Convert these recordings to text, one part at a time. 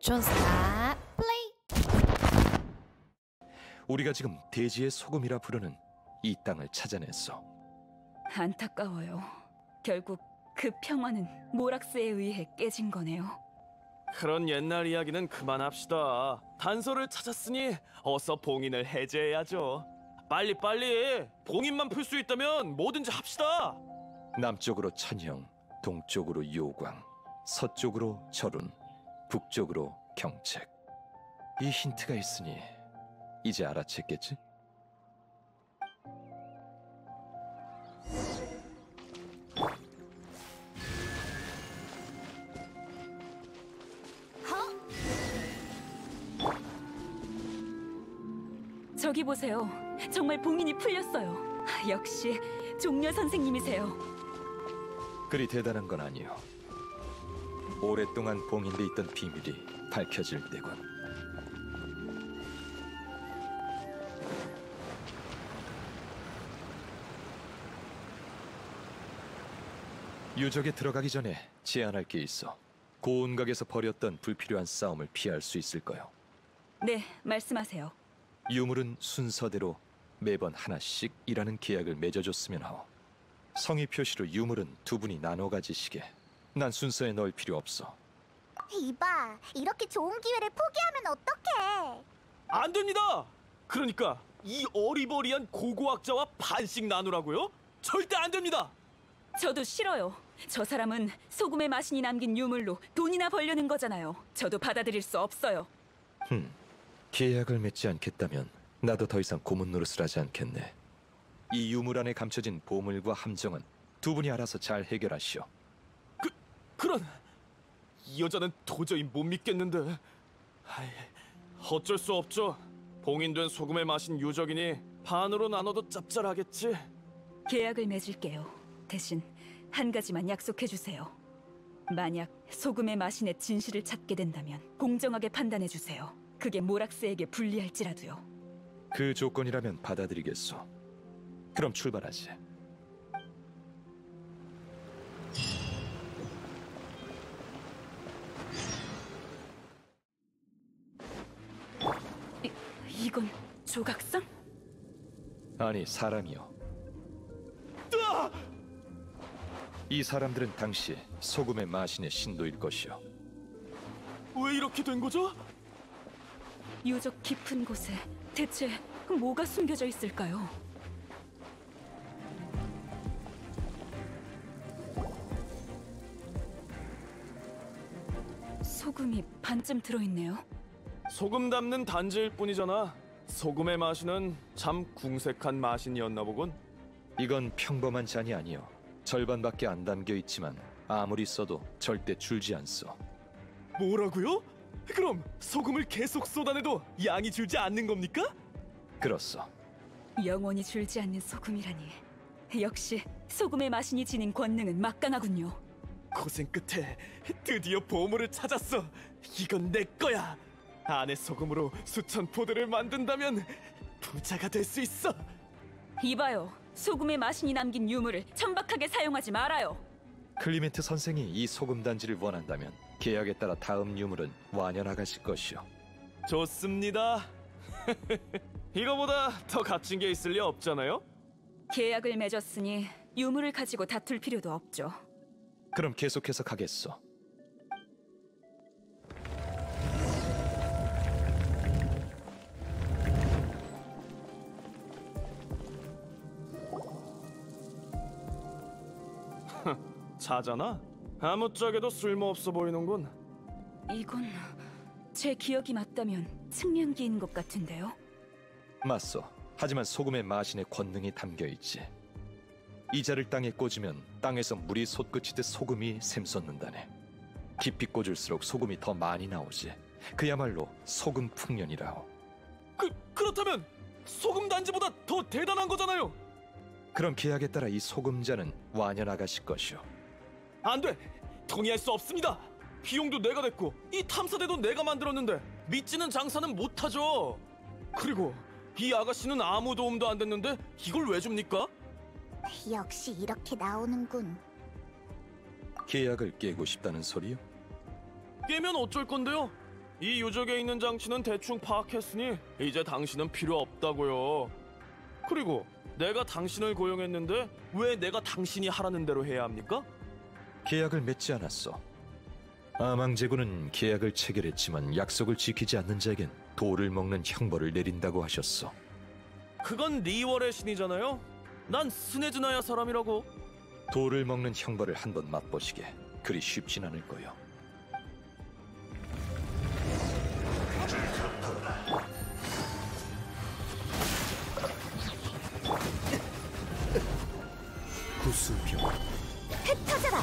존스타 플레이. 우리가 지금 대지의 소금이라 부르는 이 땅을 찾아냈어. 안타까워요. 결국 그 평화는 모락스에 의해 깨진 거네요. 그런 옛날 이야기는 그만합시다. 단서를 찾았으니 어서 봉인을 해제해야죠. 빨리빨리! 봉인만 풀 수 있다면 뭐든지 합시다! 남쪽으로 천형, 동쪽으로 요광, 서쪽으로 절운, 북쪽으로 경책. 이 힌트가 있으니 이제 알아챘겠지? 저기 보세요. 정말 봉인이 풀렸어요. 역시 종려 선생님이세요. 그리 대단한 건 아니오. 오랫동안 봉인돼 있던 비밀이 밝혀질 때군. 유적에 들어가기 전에 제안할 게 있어. 고운각에서 벌였던 불필요한 싸움을 피할 수 있을 거요. 네, 말씀하세요. 유물은 순서대로 매번 하나씩 이라는 계약을 맺어줬으면 하오. 성의 표시로 유물은 두 분이 나눠 가지시게. 난 순서에 넣을 필요 없어. 이봐, 이렇게 좋은 기회를 포기하면 어떡해? 안 됩니다! 그러니까 이 어리버리한 고고학자와 반씩 나누라고요? 절대 안 됩니다! 저도 싫어요. 저 사람은 소금의 마신이 남긴 유물로 돈이나 벌려는 거잖아요. 저도 받아들일 수 없어요. 계약을 맺지 않겠다면 나도 더 이상 고문 노릇을 하지 않겠네. 이 유물 안에 감춰진 보물과 함정은 두 분이 알아서 잘 해결하시오. 그런... 이 여자는 도저히 못 믿겠는데... 어쩔 수 없죠. 봉인된 소금에 마신 유적이니 반으로 나눠도 짭짤하겠지. 계약을 맺을게요. 대신 한 가지만 약속해주세요. 만약 소금의 마신의 진실을 찾게 된다면 공정하게 판단해주세요. 그게 모락스에게 불리할지라도요. 그 조건이라면 받아들이겠소. 그럼 출발하지. 이건 조각상? 아니, 사람이요. 이 사람들은 당시 소금의 마신의 신도일 것이요. 왜 이렇게 된 거죠? 유적 깊은 곳에 대체 뭐가 숨겨져 있을까요? 소금이 반쯤 들어있네요. 소금 담는 단지일 뿐이잖아. 소금의 마신은 참 궁색한 마신이었나 보군. 이건 평범한 잔이 아니요. 절반밖에 안 담겨 있지만 아무리 써도 절대 줄지 않소. 뭐라고요? 그럼 소금을 계속 쏟아내도 양이 줄지 않는 겁니까? 그렇소. 영원히 줄지 않는 소금이라니. 역시 소금의 마신이 지닌 권능은 막강하군요. 고생 끝에 드디어 보물을 찾았어. 이건 내 거야. 안에 소금으로 수천 포대를 만든다면 부자가 될 수 있어. 이봐요. 소금의 마신이 남긴 유물을 천박하게 사용하지 말아요. 클리멘트 선생이 이 소금 단지를 원한다면 계약에 따라 다음 유물은 완연하가실 것이오. 좋습니다. 이거보다 더 값진 게 있을 리 없잖아요? 계약을 맺었으니 유물을 가지고 다툴 필요도 없죠. 그럼 계속해서 가겠소. 자잖아? 아무짝에도 쓸모없어 보이는군. 이건 제 기억이 맞다면 측량기인 것 같은데요? 맞소. 하지만 소금의 마신의 권능이 담겨있지. 이 자를 땅에 꽂으면 땅에서 물이 솟구치듯 소금이 샘솟는다네. 깊이 꽂을수록 소금이 더 많이 나오지. 그야말로 소금 풍년이라오. 그렇다면 소금 단지보다 더 대단한 거잖아요. 그럼 계약에 따라 이 소금자는 완연하가실 것이오. 안 돼! 동의할 수 없습니다! 비용도 내가 냈고 이 탐사대도 내가 만들었는데 믿지는 장사는 못하죠. 그리고 이 아가씨는 아무 도움도 안 됐는데 이걸 왜 줍니까? 역시 이렇게 나오는군. 계약을 깨고 싶다는 소리요? 깨면 어쩔 건데요? 이 유적에 있는 장치는 대충 파악했으니 이제 당신은 필요 없다고요. 그리고 내가 당신을 고용했는데 왜 내가 당신이 하라는 대로 해야 합니까? 계약을 맺지 않았어. 아망제군은 계약을 체결했지만 약속을 지키지 않는 자에겐 돌을 먹는 형벌을 내린다고 하셨어. 그건 리월의 신이잖아요. 난 스네즈나야 사람이라고. 돌을 먹는 형벌을 한번 맛보시게. 그리 쉽진 않을 거요. 구수병. 흩어져라.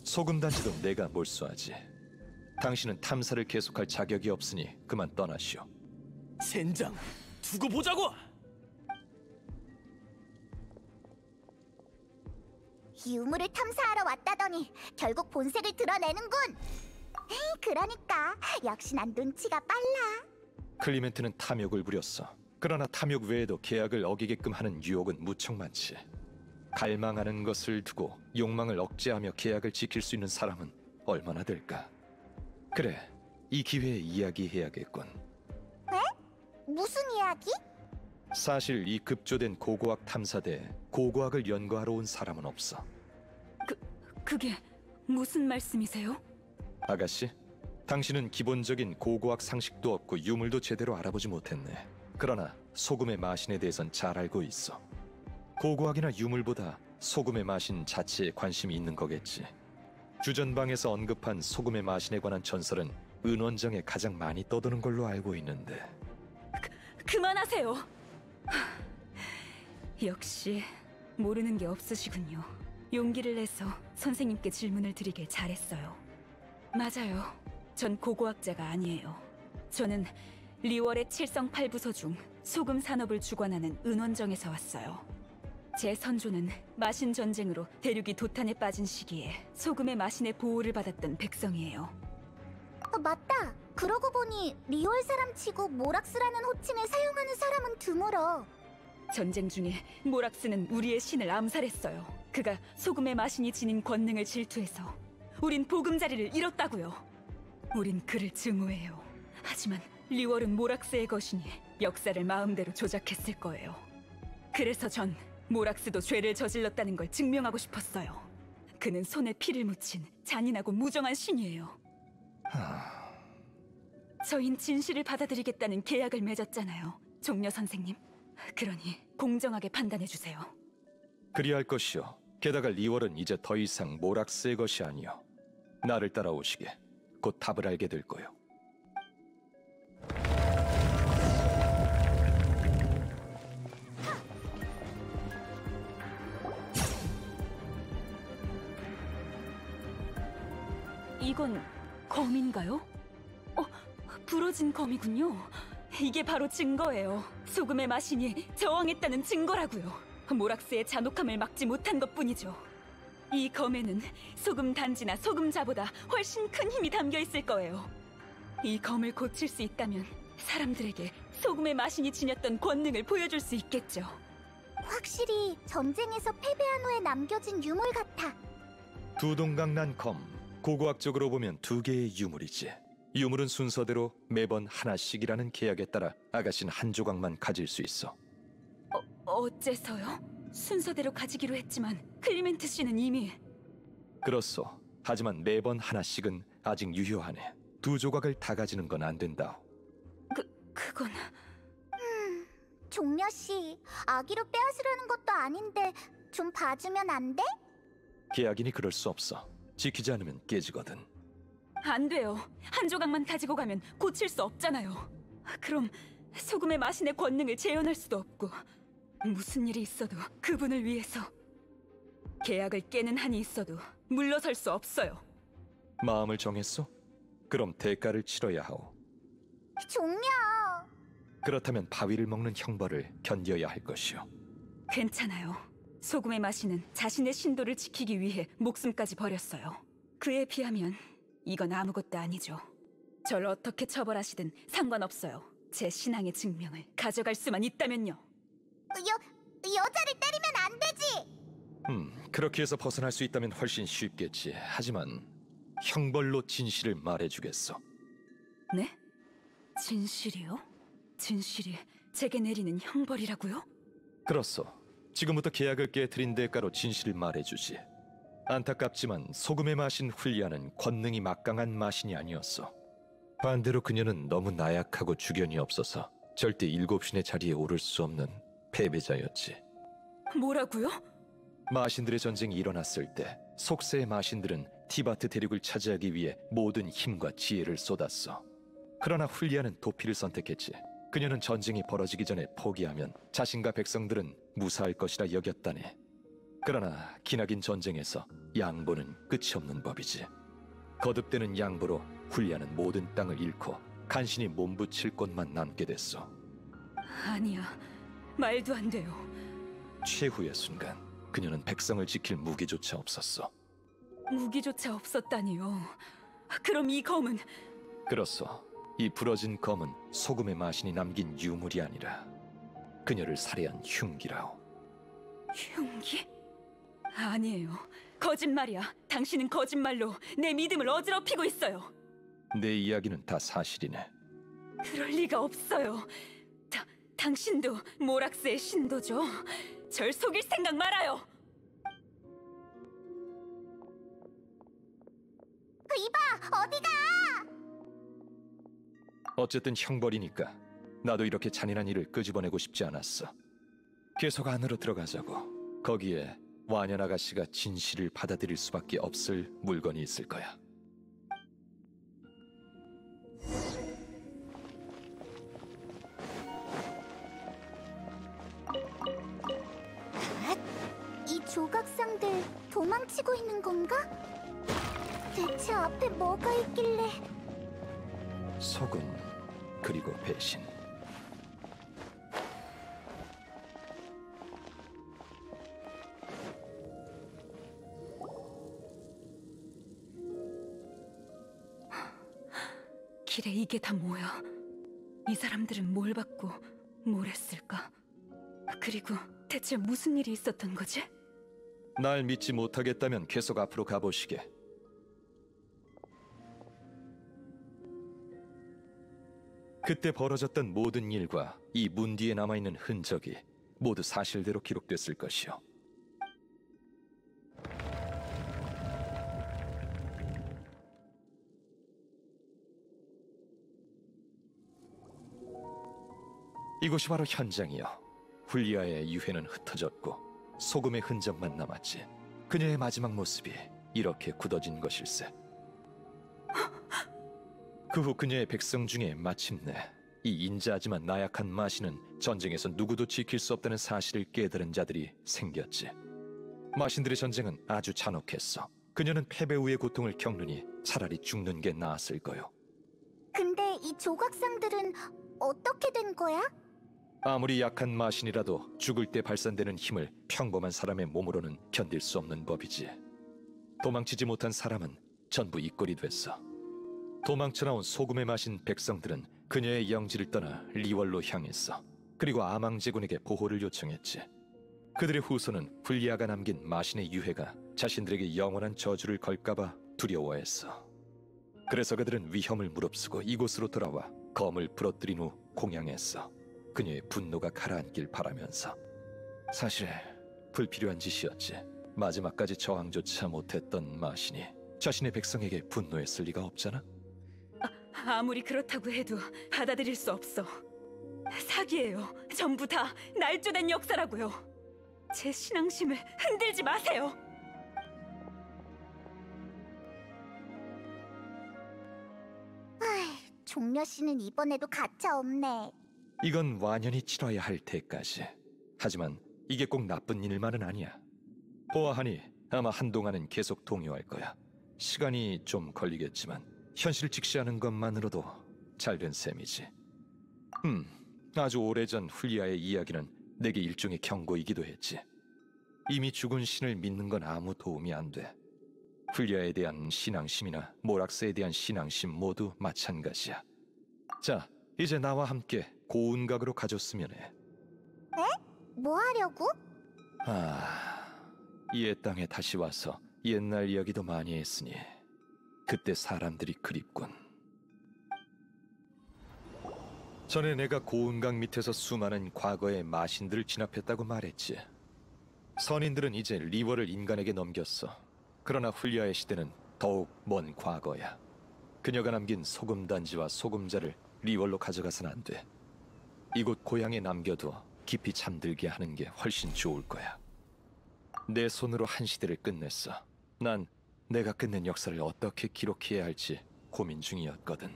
소금 단지도 내가 몰수하지. 당신은 탐사를 계속할 자격이 없으니 그만 떠나시오. 젠장, 두고 보자고. 유물을 탐사하러 왔다더니 결국 본색을 드러내는군. 에이, 그러니까 역시 난 눈치가 빨라. 클리멘트는 탐욕을 부렸어. 그러나 탐욕 외에도 계약을 어기게끔 하는 유혹은 무척 많지. 갈망하는 것을 두고 욕망을 억제하며 계약을 지킬 수 있는 사람은 얼마나 될까? 그래, 이 기회에 이야기해야겠군. 무슨 이야기? 사실 이 급조된 고고학 탐사대에 고고학을 연구하러 온 사람은 없어. 그게 무슨 말씀이세요? 아가씨, 당신은 기본적인 고고학 상식도 없고 유물도 제대로 알아보지 못했네. 그러나 소금의 마신에 대해선 잘 알고 있어. 고고학이나 유물보다 소금의 마신 자체에 관심이 있는 거겠지. 주전방에서 언급한 소금의 마신에 관한 전설은 은원정에 가장 많이 떠도는 걸로 알고 있는데. 그만하세요. 역시 모르는 게 없으시군요. 용기를 내서 선생님께 질문을 드리길 잘했어요. 맞아요. 전 고고학자가 아니에요. 저는 리월의 7성8부서 중 소금 산업을 주관하는 은원정에서 왔어요. 제 선조는 마신 전쟁으로 대륙이 도탄에 빠진 시기에 소금의 마신의 보호를 받았던 백성이에요. 맞다. 그러고 보니 리월 사람 치고 모락스라는 호칭을 사용하는 사람은 드물어. 전쟁 중에 모락스는 우리의 신을 암살했어요. 그가 소금의 마신이 지닌 권능을 질투해서 우린 보금자리를 잃었다고요. 우린 그를 증오해요. 하지만 리월은 모락스의 것이니 역사를 마음대로 조작했을 거예요. 그래서 전 모락스도 죄를 저질렀다는 걸 증명하고 싶었어요. 그는 손에 피를 묻힌 잔인하고 무정한 신이에요. 저흰 진실을 받아들이겠다는 계약을 맺었잖아요, 종려 선생님. 그러니 공정하게 판단해주세요. 그리할 것이요. 게다가 리월은 이제 더 이상 모락스의 것이 아니요. 나를 따라오시게. 곧 답을 알게 될 거요. 이건 검인가요? 부러진 검이군요. 이게 바로 증거예요. 소금의 마신이 저항했다는 증거라고요. 모락스의 잔혹함을 막지 못한 것뿐이죠. 이 검에는 소금 단지나 소금자보다 훨씬 큰 힘이 담겨 있을 거예요. 이 검을 고칠 수 있다면 사람들에게 소금의 마신이 지녔던 권능을 보여줄 수 있겠죠. 확실히 전쟁에서 패배한 후에 남겨진 유물 같아. 두동강 검. 고고학적으로 보면 두 개의 유물이지. 유물은 순서대로 매번 하나씩이라는 계약에 따라 아가씨는 한 조각만 가질 수 있어. 어째서요? 순서대로 가지기로 했지만 클리멘트 씨는 이미... 그렇소. 하지만 매번 하나씩은 아직 유효하네. 두 조각을 다 가지는 건 안 된다. 그건... 종려씨, 아기로 빼앗으려는 것도 아닌데 좀 봐주면 안 돼? 계약이니 그럴 수 없어. 지키지 않으면 깨지거든. 안 돼요. 한 조각만 가지고 가면 고칠 수 없잖아요. 그럼 소금의 마신의 권능을 재현할 수도 없고 무슨 일이 있어도 그분을 위해서 계약을 깨는 한이 있어도 물러설 수 없어요. 마음을 정했소? 그럼 대가를 치러야 하오. 종려! 그렇다면 바위를 먹는 형벌을 견뎌야 할 것이오. 괜찮아요. 소금의 마신은 자신의 신도를 지키기 위해 목숨까지 버렸어요. 그에 비하면 이건 아무것도 아니죠. 절 어떻게 처벌하시든 상관없어요. 제 신앙의 증명을 가져갈 수만 있다면요. 여자를 때리면 안 되지! 그렇게 해서 벗어날 수 있다면 훨씬 쉽겠지. 하지만 형벌로 진실을 말해주겠어. 네? 진실이요? 진실이 제게 내리는 형벌이라고요? 그렇소. 지금부터 계약을 깨트린 대가로 진실을 말해주지. 안타깝지만 소금에 마신 훌리아는 권능이 막강한 마신이 아니었어. 반대로 그녀는 너무 나약하고 주견이 없어서 절대 7신의 자리에 오를 수 없는 패배자였지. 뭐라고요? 마신들의 전쟁이 일어났을 때 속세의 마신들은 티바트 대륙을 차지하기 위해 모든 힘과 지혜를 쏟았어. 그러나 훌리아는 도피를 선택했지. 그녀는 전쟁이 벌어지기 전에 포기하면 자신과 백성들은 무사할 것이라 여겼다네. 그러나 기나긴 전쟁에서 양보는 끝이 없는 법이지. 거듭되는 양보로 훌리아는 모든 땅을 잃고 간신히 몸부칠 곳만 남게 됐어. 아니야, 말도 안 돼요. 최후의 순간 그녀는 백성을 지킬 무기조차 없었어. 무기조차 없었다니요. 그럼 이 검은 그렇소. 이 부러진 검은 소금의 마신이 남긴 유물이 아니라 그녀를 살해한 흉기라오. 흉기? 아니에요. 거짓말이야. 당신은 거짓말로 내 믿음을 어지럽히고 있어요. 내 이야기는 다 사실이네. 그럴 리가 없어요. 당신도 모락스의 신도죠. 절 속일 생각 말아요. 이봐! 어디가! 어쨌든 형벌이니까 나도 이렇게 잔인한 일을 끄집어내고 싶지 않았어. 계속 안으로 들어가자고. 거기에 완연 아가씨가 진실을 받아들일 수밖에 없을 물건이 있을 거야. 이 조각상들 도망치고 있는 건가? 대체 앞에 뭐가 있길래... 소금, 그리고 배신. 길에 이게 다 뭐야? 이 사람들은 뭘 받고 뭘 했을까? 그리고 대체 무슨 일이 있었던 거지? 날 믿지 못하겠다면 계속 앞으로 가보시게. 그때 벌어졌던 모든 일과 이 문 뒤에 남아있는 흔적이 모두 사실대로 기록됐을 것이요. 이곳이 바로 현장이요. 훌리아의 유해는 흩어졌고 소금의 흔적만 남았지. 그녀의 마지막 모습이 이렇게 굳어진 것일세. 그 후 그녀의 백성 중에 마침내 이 인자하지만 나약한 마신은 전쟁에서 누구도 지킬 수 없다는 사실을 깨달은 자들이 생겼지. 마신들의 전쟁은 아주 잔혹했어. 그녀는 패배 후의 고통을 겪느니 차라리 죽는 게 나았을 거요. 근데 이 조각상들은 어떻게 된 거야? 아무리 약한 마신이라도 죽을 때 발산되는 힘을 평범한 사람의 몸으로는 견딜 수 없는 법이지. 도망치지 못한 사람은 전부 이꼴이 됐어. 도망쳐 나온 소금에 마신 백성들은 그녀의 영지를 떠나 리월로 향했어. 그리고 아망제군에게 보호를 요청했지. 그들의 후손은 훌리아가 남긴 마신의 유해가 자신들에게 영원한 저주를 걸까봐 두려워했어. 그래서 그들은 위험을 무릅쓰고 이곳으로 돌아와 검을 부러뜨린 후 공양했어. 그녀의 분노가 가라앉길 바라면서. 사실 불필요한 짓이었지. 마지막까지 저항조차 못했던 마신이 자신의 백성에게 분노했을 리가 없잖아. 아무리 그렇다고 해도 받아들일 수 없어. 사기예요. 전부 다 날조된 역사라고요. 제 신앙심을 흔들지 마세요. 종려 씨는 이번에도 가차 없네. 이건 완연히 치러야 할 때까지. 하지만 이게 꼭 나쁜 일만은 아니야. 보아하니 아마 한동안은 계속 동요할 거야. 시간이 좀 걸리겠지만 현실을 직시하는 것만으로도 잘된 셈이지. 아주 오래전 훌리아의 이야기는 내게 일종의 경고이기도 했지. 이미 죽은 신을 믿는 건 아무 도움이 안 돼. 훌리아에 대한 신앙심이나 모락스에 대한 신앙심 모두 마찬가지야. 자, 이제 나와 함께 고운각으로 가줬으면 해. 뭐 하려고? 이의 땅에 다시 와서 옛날 이야기도 많이 했으니 그때 사람들이 그립군. 전에 내가 고운각 밑에서 수많은 과거의 마신들을 진압했다고 말했지. 선인들은 이제 리월을 인간에게 넘겼어. 그러나 훌리아의 시대는 더욱 먼 과거야. 그녀가 남긴 소금단지와 소금자를 리월로 가져가선 안 돼. 이곳 고향에 남겨두어 깊이 잠들게 하는 게 훨씬 좋을 거야. 내 손으로 한 시대를 끝냈어. 난 내가 끝낸 역사를 어떻게 기록해야 할지 고민 중이었거든.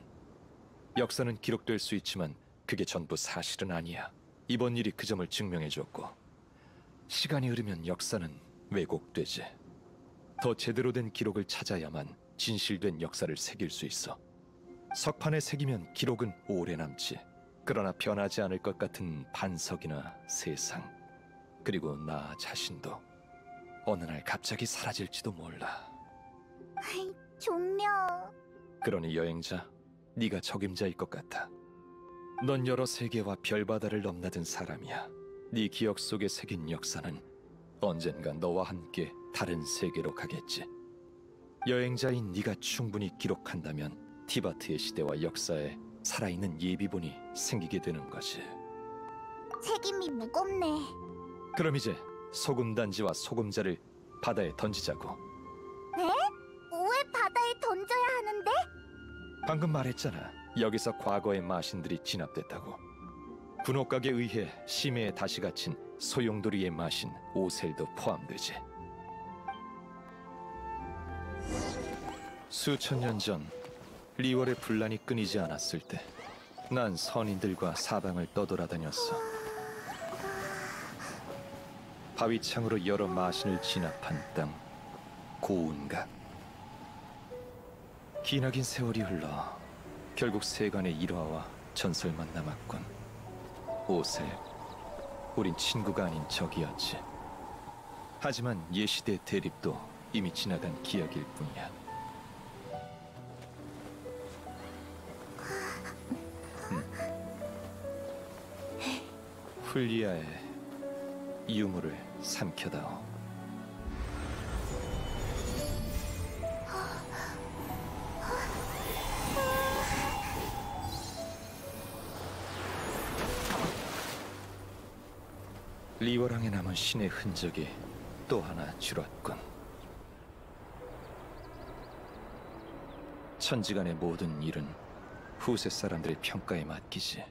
역사는 기록될 수 있지만 그게 전부 사실은 아니야. 이번 일이 그 점을 증명해줬고, 시간이 흐르면 역사는 왜곡되지. 더 제대로 된 기록을 찾아야만 진실된 역사를 새길 수 있어. 석판에 새기면 기록은 오래 남지. 그러나 변하지 않을 것 같은 반석이나 세상, 그리고 나 자신도 어느 날 갑자기 사라질지도 몰라. 종려. 그러니 여행자, 네가 적임자일 것 같아. 넌 여러 세계와 별바다를 넘나든 사람이야. 네 기억 속에 새긴 역사는 언젠가 너와 함께 다른 세계로 가겠지. 여행자인 네가 충분히 기록한다면 티바트의 시대와 역사에 살아있는 예비본이 생기게 되는 거지. 책임이 무겁네. 그럼 이제 소금단지와 소금자를 바다에 던지자고. 왜 바다에 던져야 하는데? 방금 말했잖아. 여기서 과거의 마신들이 진압됐다고. 군옥각에 의해 심해에 다시 갇힌 소용돌이의 마신 오셀도 포함되지. 수천 년 전 리월의 분란이 끊이지 않았을 때 난 선인들과 사방을 떠돌아다녔어. 바위창으로 여러 마신을 진압한 땅, 고운각. 기나긴 세월이 흘러 결국 세간의 일화와 전설만 남았군. 오셀, 우린 친구가 아닌 적이었지. 하지만 예시대 대립도 이미 지나간 기억일 뿐이야. 훌리아의 유물을 삼켜다오. 리월항에 남은 신의 흔적이 또 하나 줄었군. 천지간의 모든 일은 후세 사람들의 평가에 맡기지.